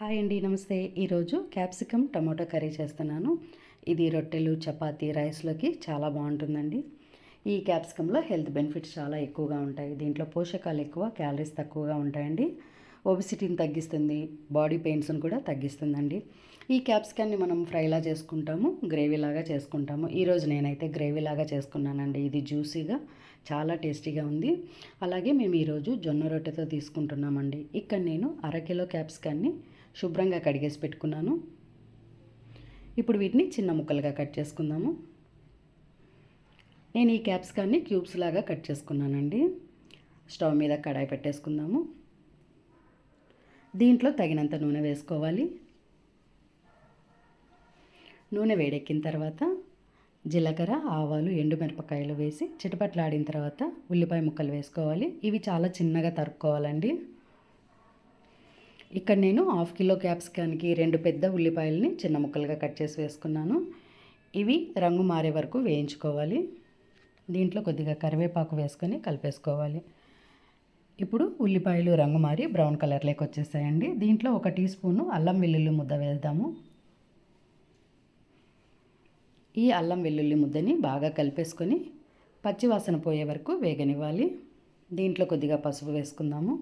Hi అండి, నమస్తే. ఈరోజు క్యాప్సికమ్ టమాటో కర్రీ చేస్తున్నాను. ఇది రొట్టెలు, చపాతీ, రైస్లోకి చాలా బాగుంటుందండి. ఈ క్యాప్సికంలో హెల్త్ బెనిఫిట్స్ చాలా ఎక్కువగా ఉంటాయి. దీంట్లో పోషకాలు ఎక్కువ, క్యాలరీస్ తక్కువగా ఉంటాయండి. ఒబిసిటీని తగ్గిస్తుంది, బాడీ పెయిన్స్ని కూడా తగ్గిస్తుందండి. ఈ క్యాప్సికాన్ని మనం ఫ్రైలా చేసుకుంటాము, గ్రేవీలాగా చేసుకుంటాము. ఈరోజు నేనైతే గ్రేవీలాగా చేసుకున్నానండి. ఇది జ్యూసీగా చాలా టేస్టీగా ఉంది. అలాగే మేము ఈరోజు జొన్న రొట్టెతో తీసుకుంటున్నామండి. ఇక్కడ నేను అరకిలో క్యాప్సికాన్ని శుభ్రంగా కడిగేసి పెట్టుకున్నాను. ఇప్పుడు వీటిని చిన్న ముక్కలుగా కట్ చేసుకుందాము. నేను ఈ క్యాప్సికాన్ని క్యూబ్స్ లాగా కట్ చేసుకున్నానండి. స్టవ్ మీద కడాయి పెట్టేసుకుందాము. దీంట్లో తగినంత నూనె వేసుకోవాలి. నూనె వేడెక్కిన తర్వాత జీలకర్ర, ఆవాలు, ఎండుమిరపకాయలు వేసి చిటపట్లాడిన తర్వాత ఉల్లిపాయ ముక్కలు వేసుకోవాలి. ఇవి చాలా చిన్నగా తరుక్కోవాలండి. ఇక్కడ నేను 1/2 కిలో క్యాప్సికానికి 2 పెద్ద ఉల్లిపాయలని చిన్న ముక్కలుగా కట్ చేసి వేసుకున్నాను. ఇవి రంగు మారే వరకు వేయించుకోవాలి. దీంట్లో కొద్దిగా కరివేపాకు వేసుకొని కలిపేసుకోవాలి. ఇప్పుడు ఉల్లిపాయలు రంగు మారి బ్రౌన్ కలర్లోకి వచ్చేసాయండి. దీంట్లో 1 టీ స్పూను అల్లం వెల్లుల్లి ముద్ద వేద్దాము. ఈ అల్లం వెల్లుల్లి ముద్దని బాగా కలిపేసుకొని పచ్చివాసన పోయే వరకు వేగనివ్వాలి. దీంట్లో కొద్దిగా పసుపు వేసుకుందాము.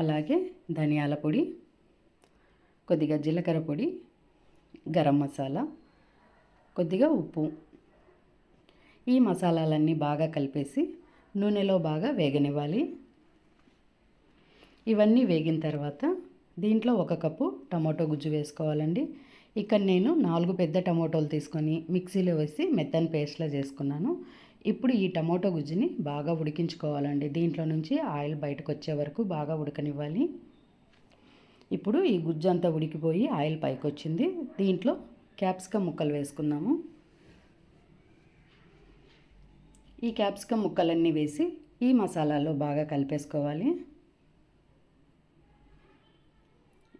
అలాగే ధనియాల పొడి, కొద్దిగా జీలకర్ర పొడి, గరం మసాలా, కొద్దిగా ఉప్పు. ఈ మసాలాలన్నీ బాగా కలిపేసి నూనెలో బాగా వేగనివ్వాలి. ఇవన్నీ వేగిన తర్వాత దీంట్లో 1 కప్పు టమాటో గుజ్జు వేసుకోవాలండి. ఇక్కడ నేను 4 పెద్ద టమాటోలు తీసుకొని మిక్సీలో వేసి మెత్తని పేస్ట్లా చేసుకున్నాను. ఇప్పుడు ఈ టమాటో గుజ్జుని బాగా ఉడికించుకోవాలండి. దీంట్లో నుంచి ఆయిల్ బయటకు వచ్చే వరకు బాగా ఉడకనివ్వాలి. ఇప్పుడు ఈ గుజ్జు అంతా ఉడికిపోయి ఆయిల్ పైకి వచ్చింది. దీంట్లో క్యాప్సికమ్ ముక్కలు వేసుకుందాము. ఈ క్యాప్సికమ్ ముక్కలన్నీ వేసి ఈ మసాలాలో బాగా కలిపేసుకోవాలి.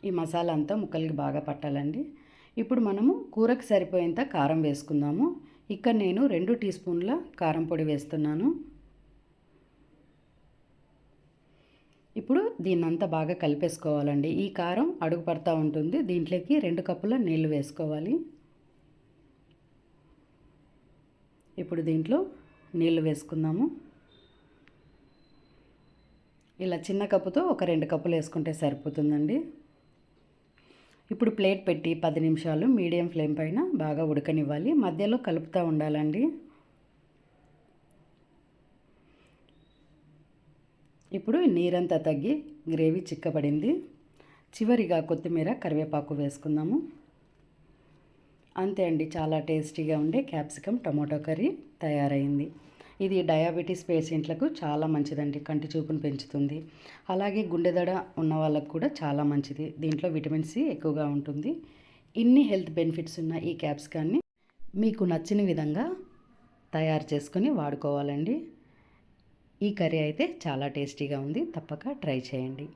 ఈ మసాలా అంతా ముక్కలకి బాగా పట్టాలండి. ఇప్పుడు మనము కూరకు సరిపోయేంత కారం వేసుకుందాము. ఇక్కడ నేను 2 టీ స్పూన్ల కారం పొడి వేస్తున్నాను. ఇప్పుడు దీన్నంతా బాగా కలిపేసుకోవాలండి. ఈ కారం అడుగు పడతా ఉంటుంది. దీంట్లోకి 2 కప్పుల నీళ్లు వేసుకోవాలి. ఇప్పుడు దీంట్లో నీళ్లు వేసుకుందాము. ఇలా చిన్న కప్పుతో ఒక 2 కప్పులు వేసుకుంటే సరిపోతుందండి. ఇప్పుడు ప్లేట్ పెట్టి 10 నిమిషాలు మీడియం ఫ్లేమ్ పైన బాగా ఉడకనివ్వాలి. మధ్యలో కలుపుతూ ఉండాలండి. ఇప్పుడు నీరంతా తగ్గి గ్రేవీ చిక్కబడింది. చివరిగా కొత్తిమీర, కరివేపాకు వేసుకుందాము. అంతే అండి, చాలా టేస్టీగా ఉండే క్యాప్సికమ్ టమాటో కర్రీ తయారైంది. ఇది డయాబెటీస్ పేషెంట్లకు చాలా మంచిదండి. కంటి చూపును పెంచుతుంది. అలాగే గుండెదడ ఉన్న వాళ్ళకు కూడా చాలా మంచిది. దీంట్లో విటమిన్ సి ఎక్కువగా ఉంటుంది. ఇన్ని హెల్త్ బెనిఫిట్స్ ఉన్న ఈ క్యాప్సికాన్ని మీకు నచ్చిన విధంగా తయారు చేసుకొని వాడుకోవాలండి. ఈ కర్రీ అయితే చాలా టేస్టీగా ఉంది. తప్పక ట్రై చేయండి.